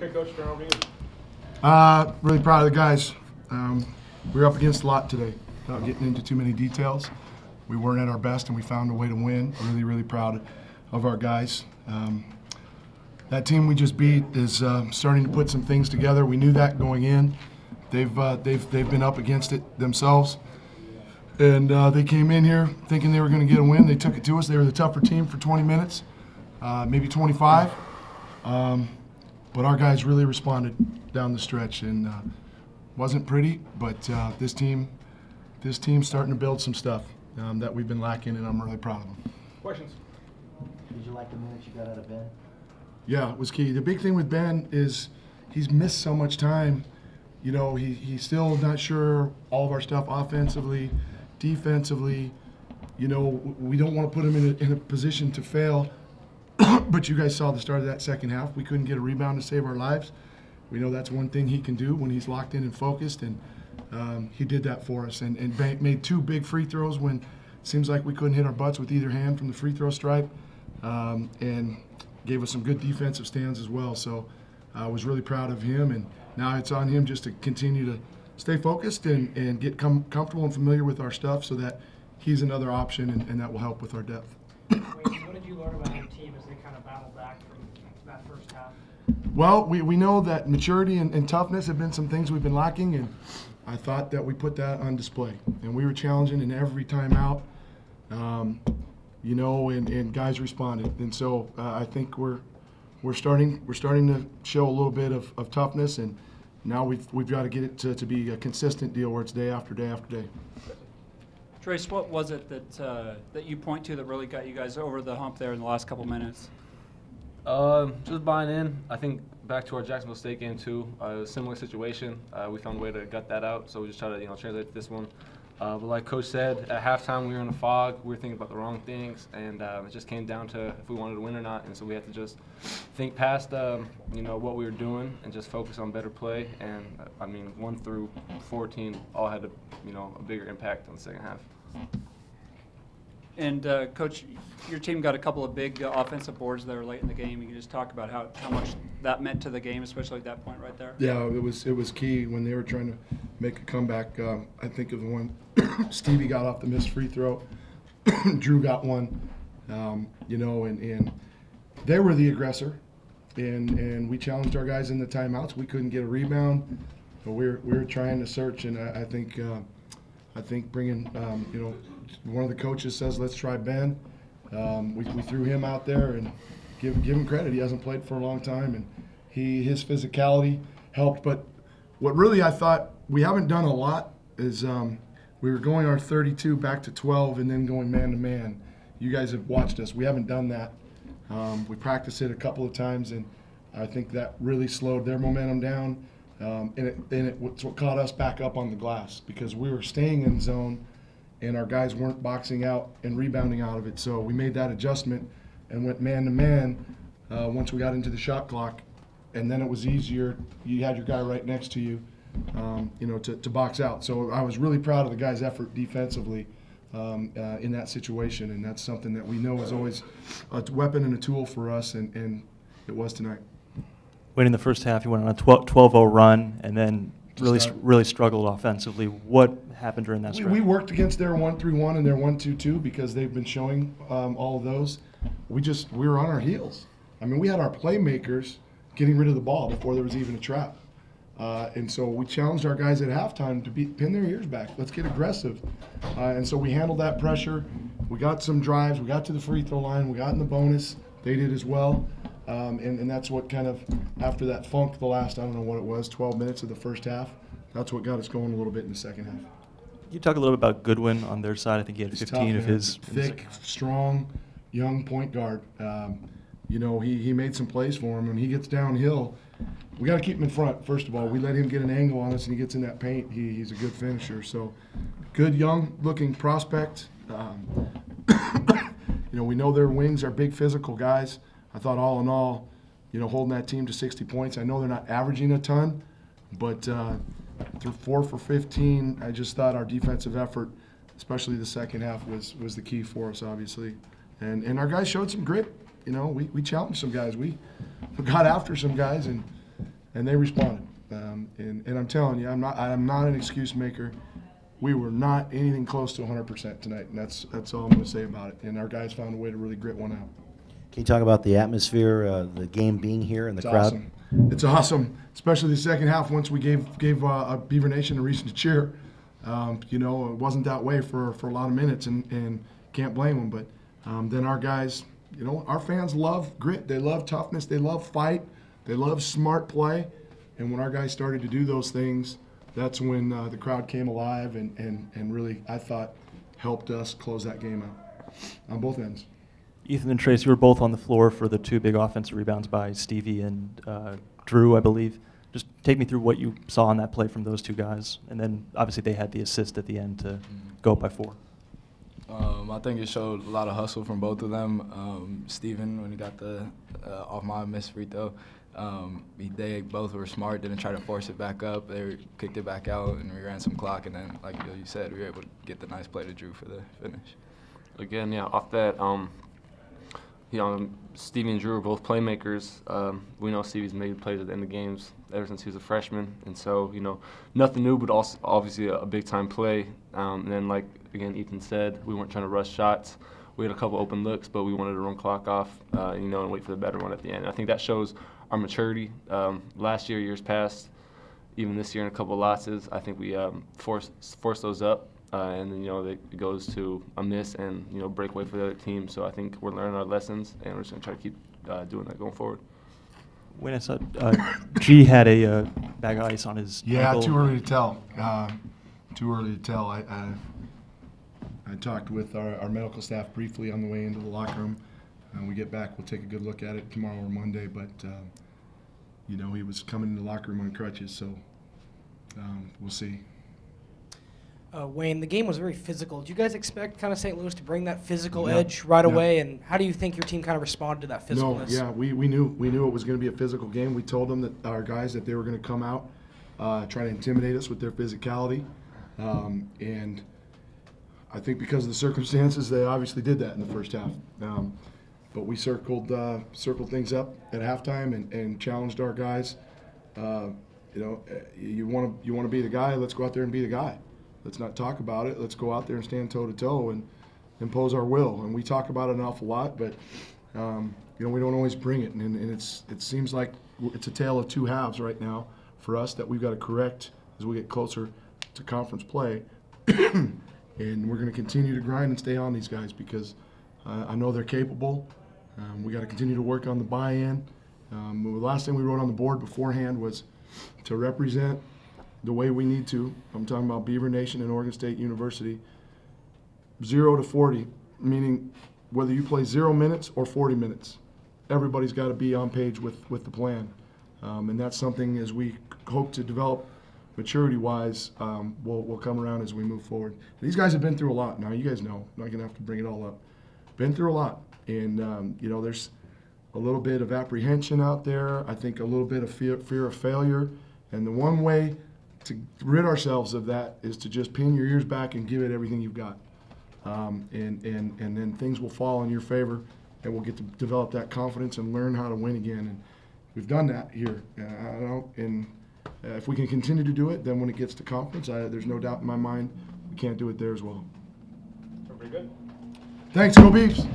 Okay, Coach, turn over to you. Really proud of the guys. We were up against a lot today. Without getting into too many details, we weren't at our best and we found a way to win. Really, really proud of our guys. That team we just beat is starting to put some things together. We knew that going in. They've been up against it themselves, and they came in here thinking they were going to get a win. They took it to us. They were the tougher team for 20 minutes, maybe 25. But our guys really responded down the stretch, and wasn't pretty. But this team's starting to build some stuff that we've been lacking, and I'm really proud of them. Questions? Did you like the minutes you got out of Ben? Yeah, it was key. The big thing with Ben is he's missed so much time. You know, he's still not sure all of our stuff offensively, defensively. You know, we don't want to put him in a position to fail. But you guys saw the start of that second half. We couldn't get a rebound to save our lives. We know that's one thing he can do when he's locked in and focused, and he did that for us. And made two big free throws when it seems like we couldn't hit our butts with either hand from the free throw stripe, and gave us some good defensive stands as well. So I was really proud of him, and now it's on him just to continue to stay focused and get comfortable and familiar with our stuff so that he's another option, and that will help with our depth. What did you learn about your team as they kind of battled back from that first half? Well, we know that maturity and toughness have been some things we've been lacking, and I thought that we put that on display. And we were challenging in every timeout, you know, and guys responded. And so I think we're starting to show a little bit of toughness, and now we've got to get it to be a consistent deal where it's day after day after day. Trace, what was it that you point to that really got you guys over the hump there in the last couple minutes? Just buying in. I think back to our Jacksonville State game too. A similar situation. We found a way to gut that out, so we just try to translate this one. But like Coach said, at halftime we were in a fog. We were thinking about the wrong things, and it just came down to if we wanted to win or not. And so we had to just think past what we were doing and just focus on better play. And I mean, 1 through 14 all had a bigger impact on the second half. And Coach, your team got a couple of big offensive boards there late in the game. You can just talk about how much that meant to the game, especially at that point right there. Yeah, it was key when they were trying to make a comeback. I think of the one Stevie got off the missed free throw. Drew got one, and they were the aggressor, and we challenged our guys in the timeouts. We couldn't get a rebound, but we were trying to search, and I think bringing one of the coaches says let's try Ben. We threw him out there and give him credit. He hasn't played for a long time, and his physicality helped. But what really I thought we haven't done a lot is we were going our 32 back to 12 and then going man to man. You guys have watched us. We haven't done that. We practiced it a couple of times, and I think that really slowed their momentum down. It's what caught us back up on the glass because we were staying in zone and our guys weren't boxing out and rebounding out of it. So we made that adjustment and went man to man once we got into the shot clock, and then it was easier. You had your guy right next to you, to box out. So I was really proud of the guys' effort defensively in that situation, and that's something that we know is always a weapon and a tool for us, and it was tonight. In the first half, you went on a 12-0 run, and then really struggled offensively. What happened during that stretch? We worked against their 1-3-1 and their 1-2-2 because they've been showing all of those. We were on our heels. I mean, we had our playmakers getting rid of the ball before there was even a trap. And so we challenged our guys at halftime to pin their ears back. Let's get aggressive. And so we handled that pressure. We got some drives. We got to the free throw line. We got in the bonus. They did as well. And that's what kind of, after that funk, the last, I don't know what it was, 12 minutes of the first half, that's what got us going a little bit in the second half. Can you talk a little bit about Goodwin on their side? I think he had 15 of his. Thick, strong, young point guard. He made some plays for him. When he gets downhill, we got to keep him in front, first of all. We let him get an angle on us, and he gets in that paint. He's a good finisher. So, good, young-looking prospect. We know their wings are big physical guys. I thought all in all, holding that team to 60 points. I know they're not averaging a ton, but through 4 for 15, I just thought our defensive effort, especially the second half, was the key for us, obviously. And our guys showed some grit. We challenged some guys. We got after some guys, and and they responded. And I'm telling you, I'm not an excuse maker. We were not anything close to 100% tonight, and that's all I'm going to say about it. And our guys found a way to really grit one out. Can you talk about the atmosphere, the game being here and the It's crowd? awesome. It's awesome, especially the second half. Once we gave Beaver Nation a reason to cheer. You know, it wasn't that way for a lot of minutes, and can't blame them. But then our guys, you know, our fans love grit. They love toughness. They love fight. They love smart play. And when our guys started to do those things, that's when the crowd came alive and really, I thought, helped us close that game out on both ends. Ethan and Trace, you were both on the floor for the 2 big offensive rebounds by Stevie and Drew, I believe. Just take me through what you saw on that play from those 2 guys. And then, obviously, they had the assist at the end to go up by 4. I think it showed a lot of hustle from both of them. Steven, when he got the off my missed free throw, they both were smart, didn't try to force it back up. They kicked it back out, and we ran some clock. And then, like you said, we were able to get the nice play to Drew for the finish. Again, yeah, off that, you know, Stevie and Drew are both playmakers. We know Stevie's made plays at the end of games ever since he was a freshman, and so, you know, nothing new, but also obviously a big-time play. And then, like, again, Ethan said, we weren't trying to rush shots. We had a couple open looks, but we wanted to run clock off, you know, and wait for the better one at the end. I think that shows our maturity. Last year, years past, even this year in a couple of losses, I think we forced those up. And then, you know, it goes to a miss and, you know, break away for the other team. So I think we're learning our lessons, and we're just going to try to keep doing that going forward. When I saw G had a bag of ice on his ankle. Too early to tell. Too early to tell. I talked with our medical staff briefly on the way into the locker room. When we get back, we'll take a good look at it tomorrow or Monday. But, you know, he was coming into the locker room on crutches, so we'll see. Wayne, the game was very physical. Do you guys expect kind of St. Louis to bring that physical edge right away? And how do you think your team kind of responded to that physicalness? No, yeah, we knew it was going to be a physical game. We told them, that our guys, that they were going to come out, try to intimidate us with their physicality. And I think because of the circumstances, they obviously did that in the first half. But we circled things up at halftime and challenged our guys. You know, you want to be the guy, let's go out there and be the guy. Let's not talk about it. Let's go out there and stand toe-to-toe and impose our will. And we talk about it an awful lot, but you know, we don't always bring it. And it seems like it's a tale of 2 halves right now for us that we've got to correct as we get closer to conference play. And we're going to continue to grind and stay on these guys because I know they're capable. We got to continue to work on the buy-in. The last thing we wrote on the board beforehand was to represent the way we need to. I'm talking about Beaver Nation and Oregon State University. 0 to 40, meaning whether you play 0 minutes or 40 minutes, everybody's got to be on page with the plan. And that's something, as we hope to develop maturity-wise, will come around as we move forward. These guys have been through a lot. Now, you guys know, I'm not going to have to bring it all up. Been through a lot. And, you know, there's a little bit of apprehension out there. I think a little bit of fear of failure. And the one way to rid ourselves of that is to just pin your ears back and give it everything you've got. And then things will fall in your favor, and we'll get to develop that confidence and learn how to win again. And we've done that here. And if we can continue to do it, then when it gets to conference, there's no doubt in my mind we can't do it there as well. Pretty good. Thanks, go Beavs.